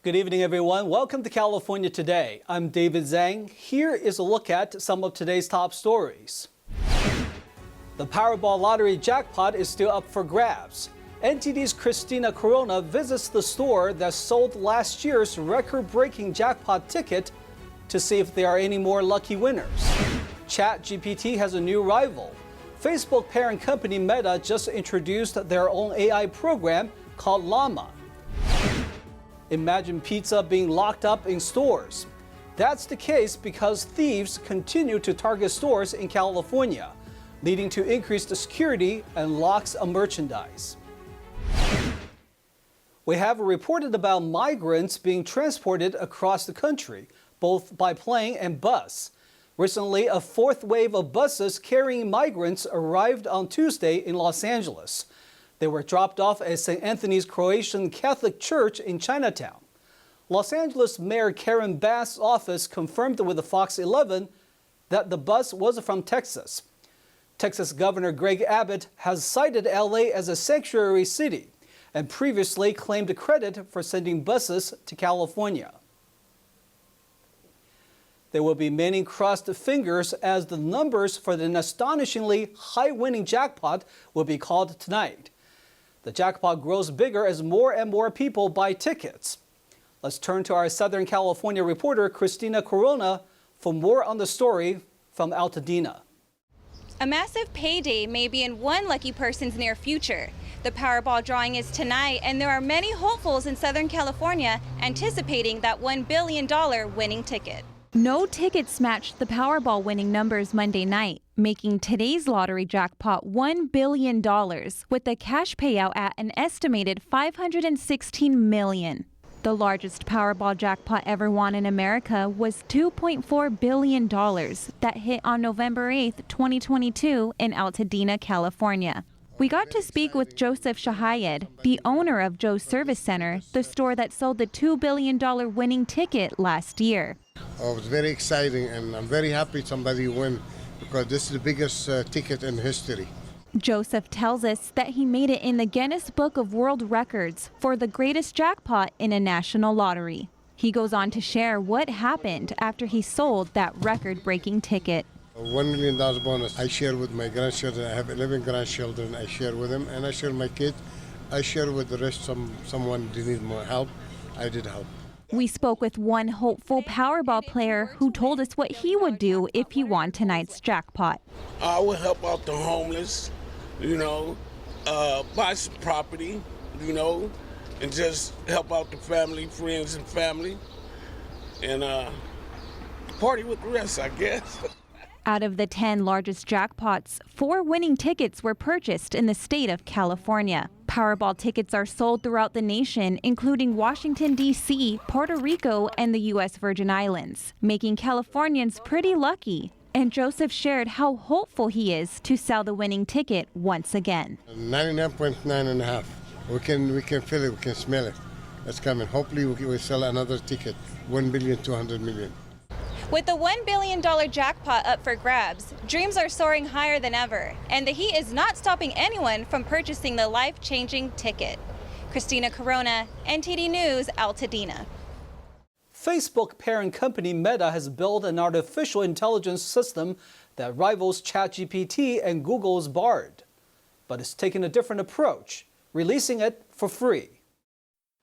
Good evening, everyone. Welcome to California Today. I'm David Zhang. Here is a look at some of today's top stories. The Powerball lottery jackpot is still up for grabs. NTD's Christina Corona visits the store that sold last year's record-breaking jackpot ticket to see if there are any more lucky winners. ChatGPT has a new rival. Facebook parent company Meta just introduced their own AI program called Llama. Imagine pizza being locked up in stores. That's the case because thieves continue to target stores in California, leading to increased security and locks of merchandise. We have reported about migrants being transported across the country, both by plane and bus. Recently, a fourth wave of buses carrying migrants arrived on Tuesday in Los Angeles. They were dropped off at St. Anthony's Croatian Catholic Church in Chinatown. Los Angeles Mayor Karen Bass's office confirmed with the Fox 11 that the bus was from Texas. Texas Governor Greg Abbott has cited LA as a sanctuary city and previously claimed credit for sending buses to California. There will be many crossed fingers as the numbers for the astonishingly high winning jackpot will be called tonight. The jackpot grows bigger as more and more people buy tickets. Let's turn to our Southern California reporter, Christina Corona, for more on the story from Altadena. A massive payday may be in one lucky person's near future. The Powerball drawing is tonight, and there are many hopefuls in Southern California anticipating that $1 billion winning ticket. No tickets matched the Powerball winning numbers Monday night, making today's lottery jackpot $1 billion, with the cash payout at an estimated $516 million. The largest Powerball jackpot ever won in America was $2.4 billion that hit on November 8, 2022 in Altadena, California. We got to speak with Joseph Shahayed, the owner of Joe's Service Center, the store that sold the $2 billion winning ticket last year. Oh, it was very exciting, and I'm very happy somebody won because this is the biggest ticket in history. Joseph tells us that he made it in the Guinness Book of World Records for the greatest jackpot in a national lottery. He goes on to share what happened after he sold that record-breaking ticket. $1 million bonus I share with my grandchildren. I have 11 grandchildren. I share with them, and I share my kids. I share with the rest. Someone who need more help. I did help. We spoke with one hopeful Powerball player who told us what he would do if he won tonight's jackpot. I would help out the homeless, buy some property, and just help out the family, friends and family, and party with the rest, I guess. Out of the 10 largest jackpots, 4 winning tickets were purchased in the state of California. Powerball tickets are sold throughout the nation, including Washington, D.C., Puerto Rico, and the U.S. Virgin Islands, making Californians pretty lucky. And Joseph shared how hopeful he is to sell the winning ticket once again. 99.9.5. We can feel it, we can smell it. It's coming. Hopefully we sell another ticket, $1.2 billion. With the $1 billion jackpot up for grabs, dreams are soaring higher than ever, and the heat is not stopping anyone from purchasing the life-changing ticket. Christina Corona, NTD News, Altadena. Facebook parent company Meta has built an artificial intelligence system that rivals ChatGPT and Google's Bard. But it's taking a different approach, releasing it for free.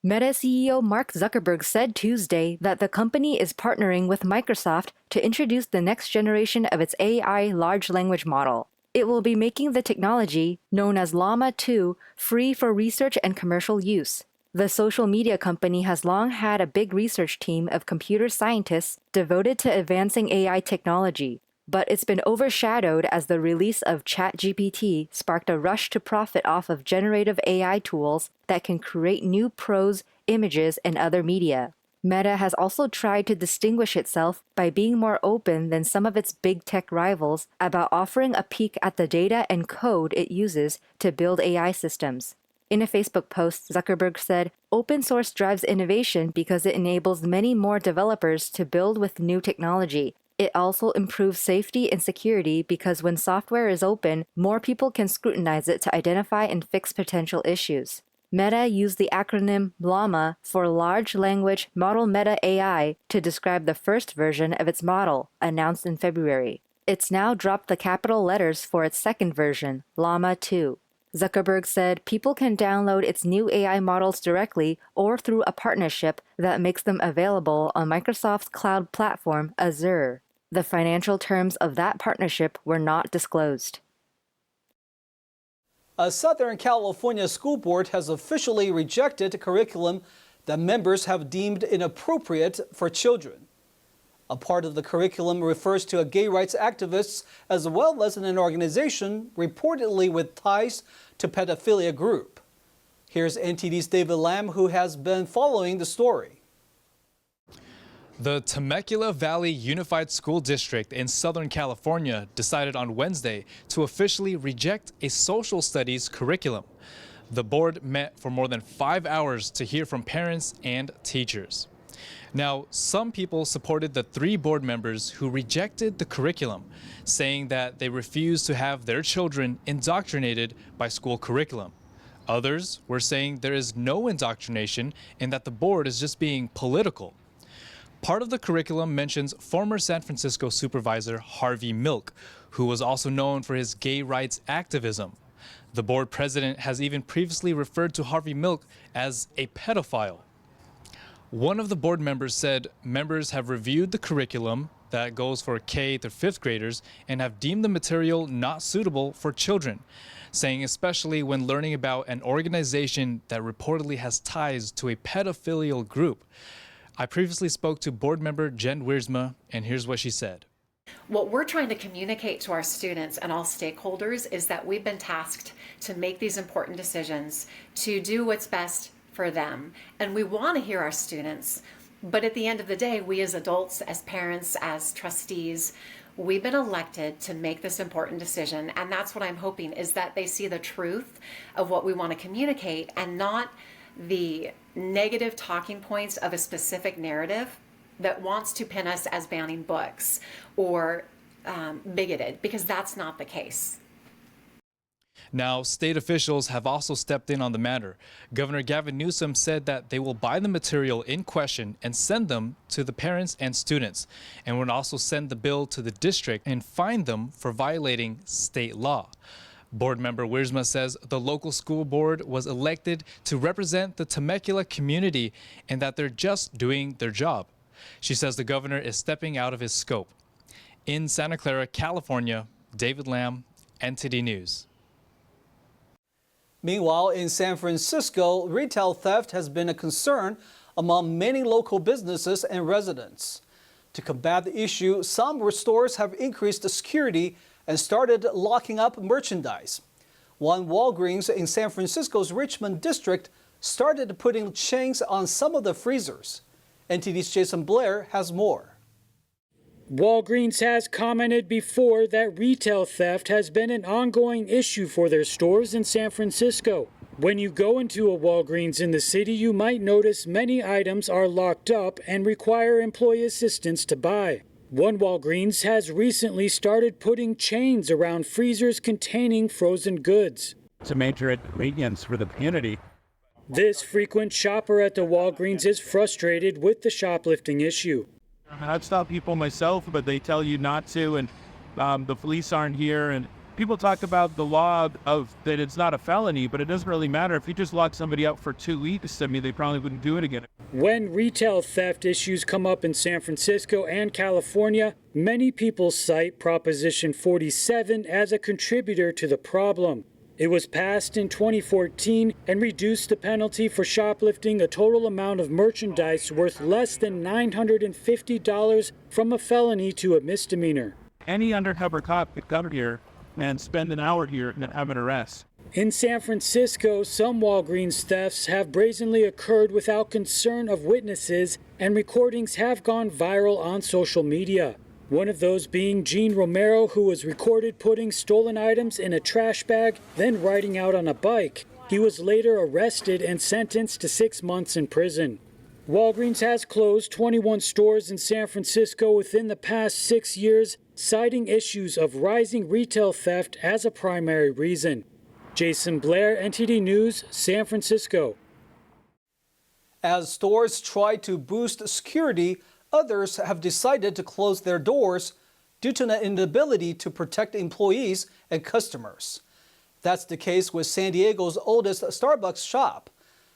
Meta CEO Mark Zuckerberg said Tuesday that the company is partnering with Microsoft to introduce the next generation of its AI large language model. It will be making the technology, known as Llama 2, free for research and commercial use. The social media company has long had a big research team of computer scientists devoted to advancing AI technology, but it's been overshadowed as the release of ChatGPT sparked a rush to profit off of generative AI tools that can create new prose, images, and other media. Meta has also tried to distinguish itself by being more open than some of its big tech rivals about offering a peek at the data and code it uses to build AI systems. In a Facebook post, Zuckerberg said, "Open source drives innovation because it enables many more developers to build with new technology. It also improves safety and security because when software is open, more people can scrutinize it to identify and fix potential issues." Meta used the acronym Llama for Large Language Model Meta AI to describe the first version of its model, announced in February. It's now dropped the capital letters for its second version, Llama 2. Zuckerberg said people can download its new AI models directly or through a partnership that makes them available on Microsoft's cloud platform, Azure. The financial terms of that partnership were not disclosed. A Southern California school board has officially rejected a curriculum that members have deemed inappropriate for children. A part of the curriculum refers to a gay rights activist as well as an organization reportedly with ties to pedophilia group. Here's NTD's David Lam, who has been following the story. The Temecula Valley Unified School District in Southern California decided on Wednesday to officially reject a social studies curriculum. The board met for more than 5 hours to hear from parents and teachers. Now, some people supported the 3 board members who rejected the curriculum, saying that they refused to have their children indoctrinated by school curriculum. Others were saying there is no indoctrination and that the board is just being political. Part of the curriculum mentions former San Francisco supervisor Harvey Milk, who was also known for his gay rights activism. The board president has even previously referred to Harvey Milk as a pedophile. One of the board members said members have reviewed the curriculum that goes for K to 5th graders and have deemed the material not suitable for children, saying especially when learning about an organization that reportedly has ties to a pedophilial group. I previously spoke to board member Jen Wiersma, and here's what she said. What we're trying to communicate to our students and all stakeholders is that we've been tasked to make these important decisions, to do what's best for them. And we want to hear our students, but at the end of the day, we as adults, as parents, as trustees, we've been elected to make this important decision. And that's what I'm hoping, is that they see the truth of what we want to communicate and not the negative talking points of a specific narrative that wants to pin us as banning books or bigoted, because that's not the case. Now, state officials have also stepped in on the matter. Governor Gavin Newsom said that they will buy the material in question and send them to the parents and students, and would also send the bill to the district and fine them for violating state law. Board member Wiersma says the local school board was elected to represent the Temecula community and that they're just doing their job. She says the governor is stepping out of his scope. In Santa Clara, California, David Lam, NTD News. Meanwhile, in San Francisco, retail theft has been a concern among many local businesses and residents. To combat the issue, some stores have increased the security and started locking up merchandise. One Walgreens in San Francisco's Richmond district started putting chains on some of the freezers. NTD's Jason Blair has more. Walgreens has commented before that retail theft has been an ongoing issue for their stores in San Francisco. When you go into a Walgreens in the city, you might notice many items are locked up and require employee assistance to buy. One Walgreens has recently started putting chains around freezers containing frozen goods. It's a major inconvenience for the community. This frequent shopper at the Walgreens is frustrated with the shoplifting issue. I've stopped people myself, but they tell you not to, and the police aren't here. And people talk about the law of that it's not a felony, but it doesn't really matter. If you just lock somebody up for 2 weeks, I mean, they probably wouldn't do it again. When retail theft issues come up in San Francisco and California, many people cite Proposition 47 as a contributor to the problem. It was passed in 2014 and reduced the penalty for shoplifting a total amount of merchandise worth less than $950 from a felony to a misdemeanor. Any undercover cop could come here and spend an hour here and have an arrest. In San Francisco, some Walgreens thefts have brazenly occurred without concern of witnesses, and recordings have gone viral on social media. One of those being Gene Romero, who was recorded putting stolen items in a trash bag, then riding out on a bike. He was later arrested and sentenced to 6 months in prison. Walgreens has closed 21 stores in San Francisco within the past 6 years, citing issues of rising retail theft as a primary reason. Jason Blair, NTD News, San Francisco. As stores try to boost security, others have decided to close their doors due to an inability to protect employees and customers. That's the case with San Diego's oldest Starbucks shop.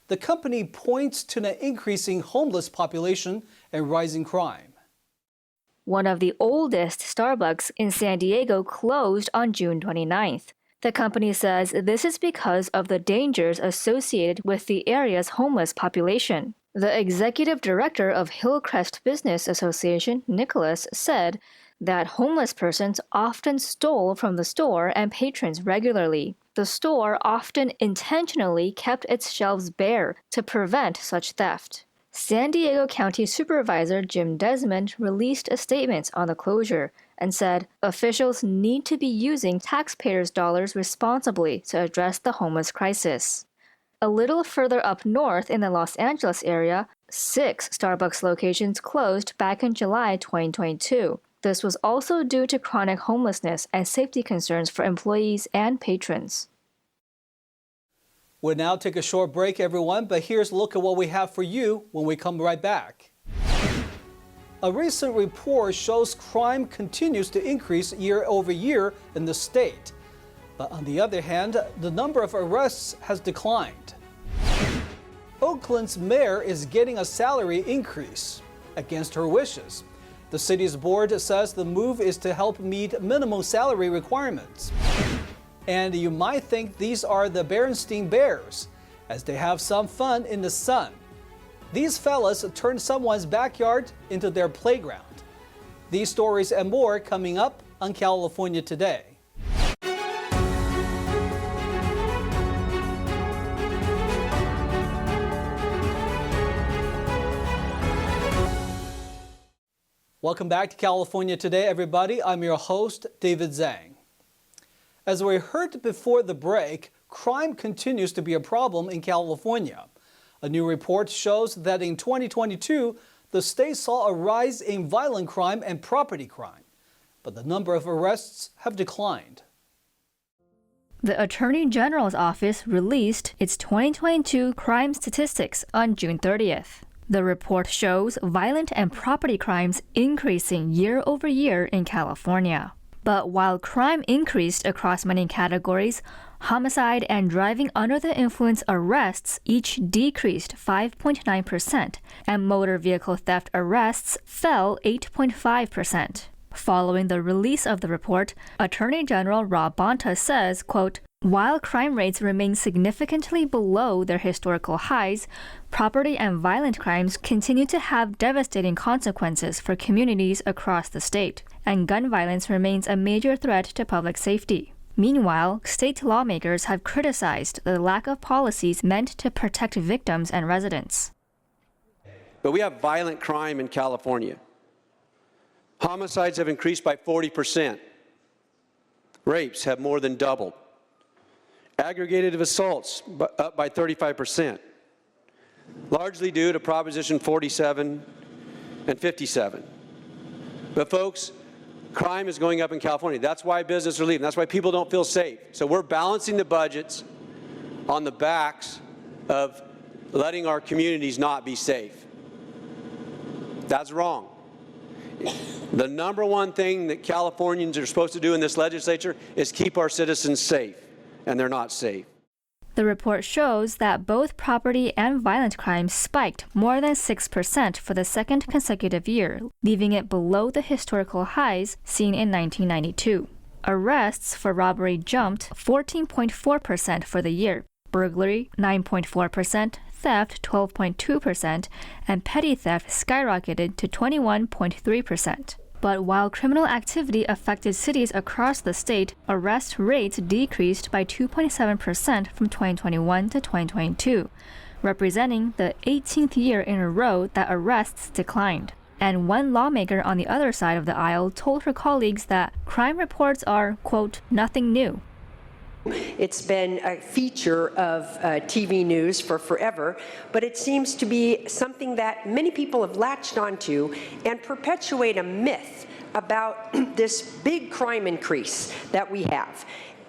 The company points to an increasing homeless population and rising crime. One of the oldest Starbucks in San Diego closed on June 29th. The company says this is because of the dangers associated with the area's homeless population. The executive director of Hillcrest Business Association, Nicholas, said that homeless persons often stole from the store and patrons regularly. The store often intentionally kept its shelves bare to prevent such theft. San Diego County Supervisor Jim Desmond released a statement on the closure and said officials need to be using taxpayers' dollars responsibly to address the homeless crisis. A little further up north in the Los Angeles area, 6 Starbucks locations closed back in July 2022. This was also due to chronic homelessness and safety concerns for employees and patrons. We'll now take a short break, everyone, but here's a look at what we have for you when we come right back. A recent report shows crime continues to increase year over year in the state. But on the other hand, the number of arrests has declined. Oakland's mayor is getting a salary increase against her wishes. The city's board says the move is to help meet minimum salary requirements. And you might think these are the Berenstain Bears, as they have some fun in the sun. These fellas turned someone's backyard into their playground. These stories and more coming up on California Today. Welcome back to California Today, everybody. I'm your host, David Zhang. As we heard before the break, crime continues to be a problem in California. A new report shows that in 2022, the state saw a rise in violent crime and property crime, but the number of arrests have declined. The Attorney General's office released its 2022 crime statistics on June 30th. The report shows violent and property crimes increasing year over year in California. But while crime increased across many categories, homicide and driving under the influence arrests each decreased 5.9%, and motor vehicle theft arrests fell 8.5%. Following the release of the report, Attorney General Rob Bonta says, quote, "While crime rates remain significantly below their historical highs, property and violent crimes continue to have devastating consequences for communities across the state, and gun violence remains a major threat to public safety." Meanwhile, state lawmakers have criticized the lack of policies meant to protect victims and residents. But we have violent crime in California. Homicides have increased by 40%. Rapes have more than doubled. Aggregated assaults up by 35%, largely due to Proposition 47 and 57. But folks, crime is going up in California. That's why businesses are leaving. That's why people don't feel safe. So we're balancing the budgets on the backs of letting our communities not be safe. That's wrong. The number one thing that Californians are supposed to do in this legislature is keep our citizens safe, and they're not safe. The report shows that both property and violent crimes spiked more than 6% for the second consecutive year, leaving it below the historical highs seen in 1992. Arrests for robbery jumped 14.4% for the year, burglary 9.4%, theft 12.2%, and petty theft skyrocketed to 21.3%. But while criminal activity affected cities across the state, arrest rates decreased by 2.7% from 2021 to 2022, representing the 18th year in a row that arrests declined. And one lawmaker on the other side of the aisle told her colleagues that crime reports are, quote, nothing new. It's been a feature of TV news for forever, but it seems to be something that many people have latched onto and perpetuate a myth about this big crime increase that we have.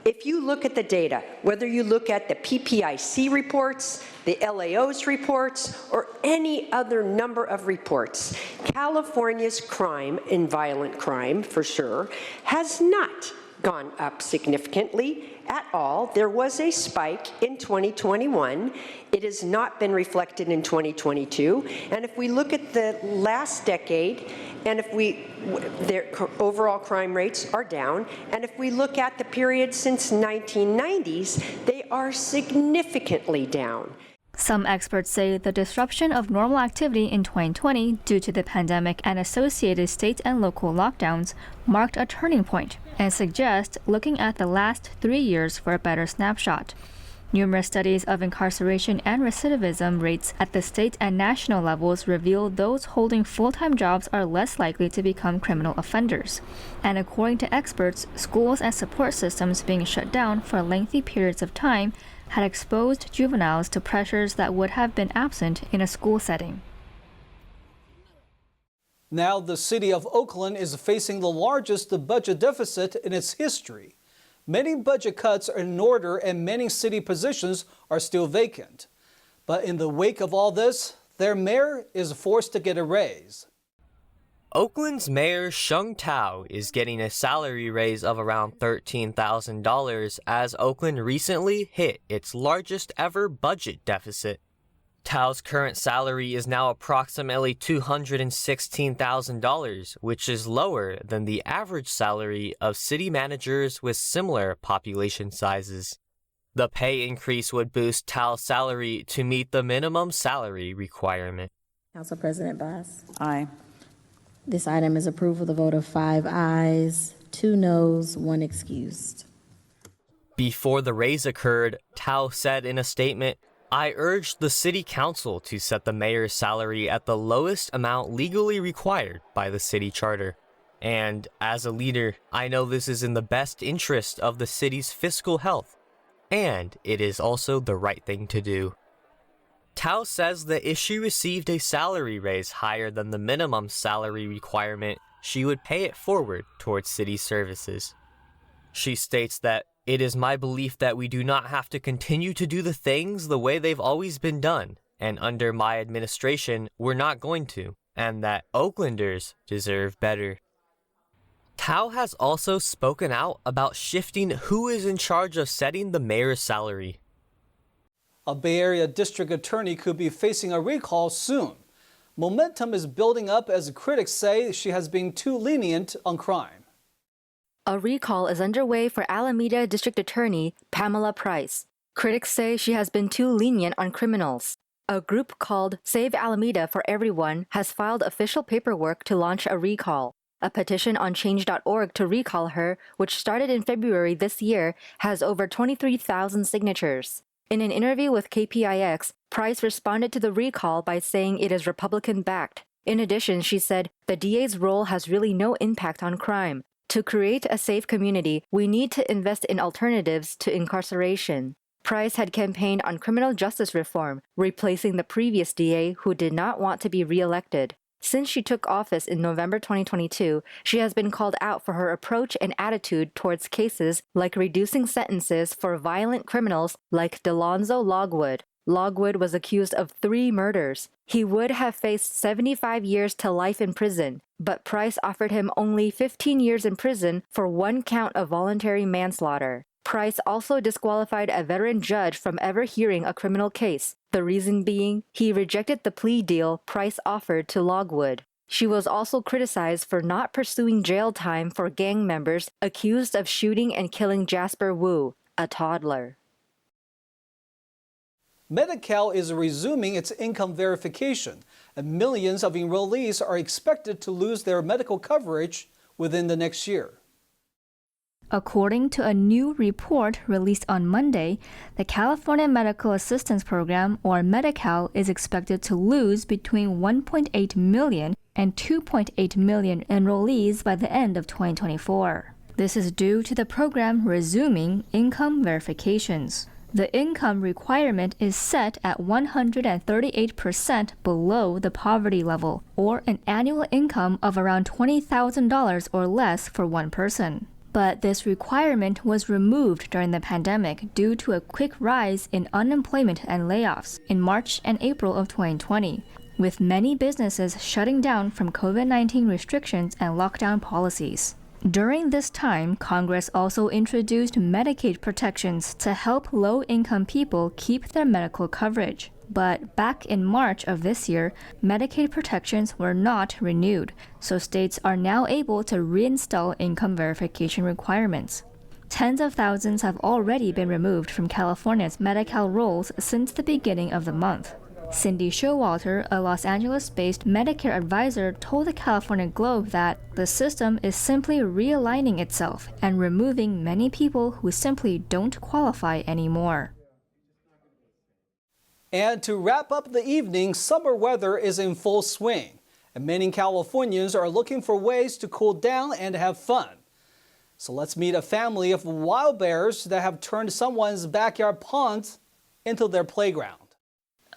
If you look at the data, whether you look at the PPIC reports, the LAO's reports, or any other number of reports, California's crime, and violent crime for sure, has not gone up significantly at all. There was a spike in 2021. It has not been reflected in 2022. And if we look at the last decade, and if their overall crime rates are down, and if we look at the period since 1990s, they are significantly down. Some experts say the disruption of normal activity in 2020 due to the pandemic and associated state and local lockdowns marked a turning point and suggest looking at the last 3 years for a better snapshot. Numerous studies of incarceration and recidivism rates at the state and national levels reveal those holding full-time jobs are less likely to become criminal offenders. And according to experts, schools and support systems being shut down for lengthy periods of time had exposed juveniles to pressures that would have been absent in a school setting. Now, the city of Oakland is facing the largest budget deficit in its history. Many budget cuts are in order and many city positions are still vacant. But in the wake of all this, their mayor is forced to get a raise. Oakland's Mayor Shung Tao is getting a salary raise of around $13,000 as Oakland recently hit its largest ever budget deficit. Tao's current salary is now approximately $216,000, which is lower than the average salary of city managers with similar population sizes. The pay increase would boost Tao's salary to meet the minimum salary requirement. Council President Bass. Aye. This item is approved with a vote of 5 ayes, 2 noes, 1 excused. Before the raise occurred, Tao said in a statement, "I urged the city council to set the mayor's salary at the lowest amount legally required by the city charter. And as a leader, I know this is in the best interest of the city's fiscal health, and it is also the right thing to do." Tao says that if she received a salary raise higher than the minimum salary requirement, she would pay it forward towards city services. She states that, "It is my belief that we do not have to continue to do the things the way they've always been done, and under my administration, we're not going to, and that Oaklanders deserve better." Tao has also spoken out about shifting who is in charge of setting the mayor's salary. A Bay Area district attorney could be facing a recall soon. Momentum is building up as critics say she has been too lenient on crime. A recall is underway for Alameda District Attorney Pamela Price. Critics say she has been too lenient on criminals. A group called Save Alameda for Everyone has filed official paperwork to launch a recall. A petition on change.org to recall her, which started in February this year, has over 23,000 signatures. In an interview with KPIX, Price responded to the recall by saying it is Republican-backed. In addition, she said, "The DA's role has really no impact on crime. To create a safe community, we need to invest in alternatives to incarceration." Price had campaigned on criminal justice reform, replacing the previous DA who did not want to be re-elected. Since she took office in November 2022, she has been called out for her approach and attitude towards cases like reducing sentences for violent criminals like Delonzo Logwood. Logwood was accused of 3 murders. He would have faced 75 years to life in prison, but Price offered him only 15 years in prison for 1 count of voluntary manslaughter. Price also disqualified a veteran judge from ever hearing a criminal case, the reason being he rejected the plea deal Price offered to Logwood. She was also criticized for not pursuing jail time for gang members accused of shooting and killing Jasper Wu, a toddler. Medi-Cal is resuming its income verification, and millions of enrollees are expected to lose their medical coverage within the next year. According to a new report released on Monday, the California Medical Assistance Program, or Medi-Cal, is expected to lose between 1.8 million and 2.8 million enrollees by the end of 2024. This is due to the program resuming income verifications. The income requirement is set at 138% below the poverty level, or an annual income of around $20,000 or less for one person. But this requirement was removed during the pandemic due to a quick rise in unemployment and layoffs in March and April of 2020, with many businesses shutting down from COVID-19 restrictions and lockdown policies. During this time, Congress also introduced Medicaid protections to help low-income people keep their medical coverage. But back in March of this year, Medicaid protections were not renewed, so states are now able to reinstall income verification requirements. Tens of thousands have already been removed from California's Medi-Cal rolls since the beginning of the month. Cindy Showalter, a Los Angeles-based Medicare advisor, told the California Globe that the system is simply realigning itself and removing many people who simply don't qualify anymore. And to wrap up the evening, summer weather is in full swing, and many Californians are looking for ways to cool down and have fun. So let's meet a family of wild bears that have turned someone's backyard pond into their playground.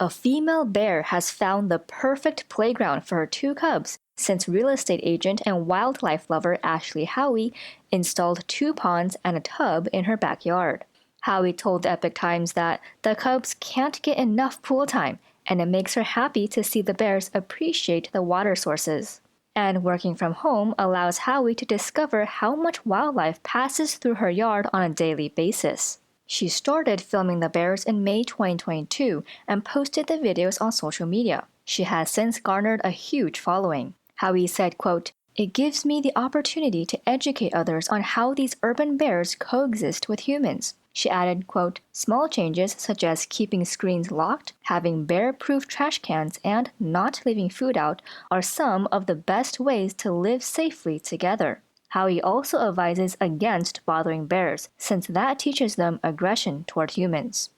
A female bear has found the perfect playground for her 2 cubs since real estate agent and wildlife lover Ashley Howie installed 2 ponds and a tub in her backyard. Howie told the Epic Times that the cubs can't get enough pool time, and it makes her happy to see the bears appreciate the water sources. And working from home allows Howie to discover how much wildlife passes through her yard on a daily basis. She started filming the bears in May 2022 and posted the videos on social media. She has since garnered a huge following. Howie said, quote, "It gives me the opportunity to educate others on how these urban bears coexist with humans." She added, quote, "Small changes such as keeping screens locked, having bear-proof trash cans, and not leaving food out are some of the best ways to live safely together." Howie also advises against bothering bears, since that teaches them aggression toward humans.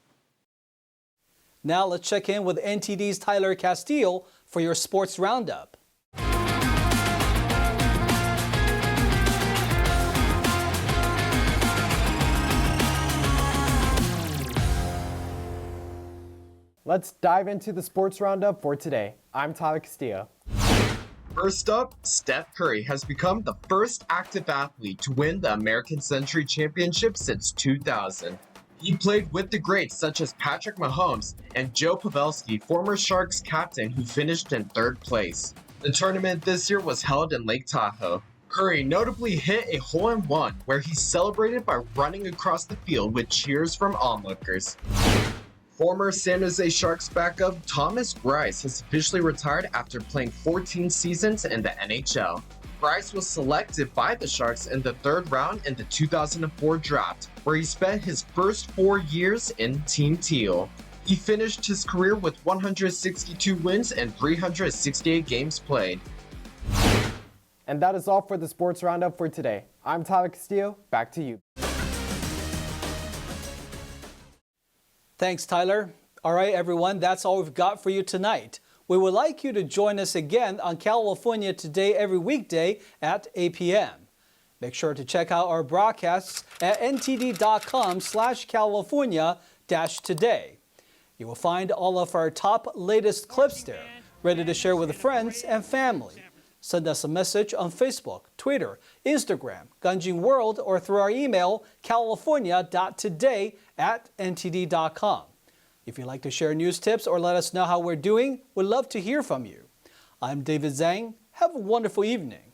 Now let's check in with NTD's Tyler Castillo for your sports roundup. Let's dive into the sports roundup for today. I'm Tyler Castillo. First up, Steph Curry has become the first active athlete to win the American Century Championship since 2000. He played with the greats such as Patrick Mahomes and Joe Pavelski, former Sharks captain who finished in 3rd place. The tournament this year was held in Lake Tahoe. Curry notably hit a hole-in-one where he celebrated by running across the field with cheers from onlookers. Former San Jose Sharks backup Thomas Greiss has officially retired after playing 14 seasons in the NHL. Greiss was selected by the Sharks in the 3rd round in the 2004 draft, where he spent his first 4 years in Team Teal. He finished his career with 162 wins and 368 games played. And that is all for the sports roundup for today. I'm Tyler Castillo. Back to you. Thanks, Tyler. All right, everyone, that's all we've got for you tonight. We would like you to join us again on California Today every weekday at 8 p.m. Make sure to check out our broadcasts at ntd.com/California-today. You will find all of our top latest clips there, ready to share with friends and family. Send us a message on Facebook, Twitter, Instagram, Ganjin World, or through our email, california.today@ntd.com. If you'd like to share news tips or let us know how we're doing, we'd love to hear from you. I'm David Zhang. Have a wonderful evening.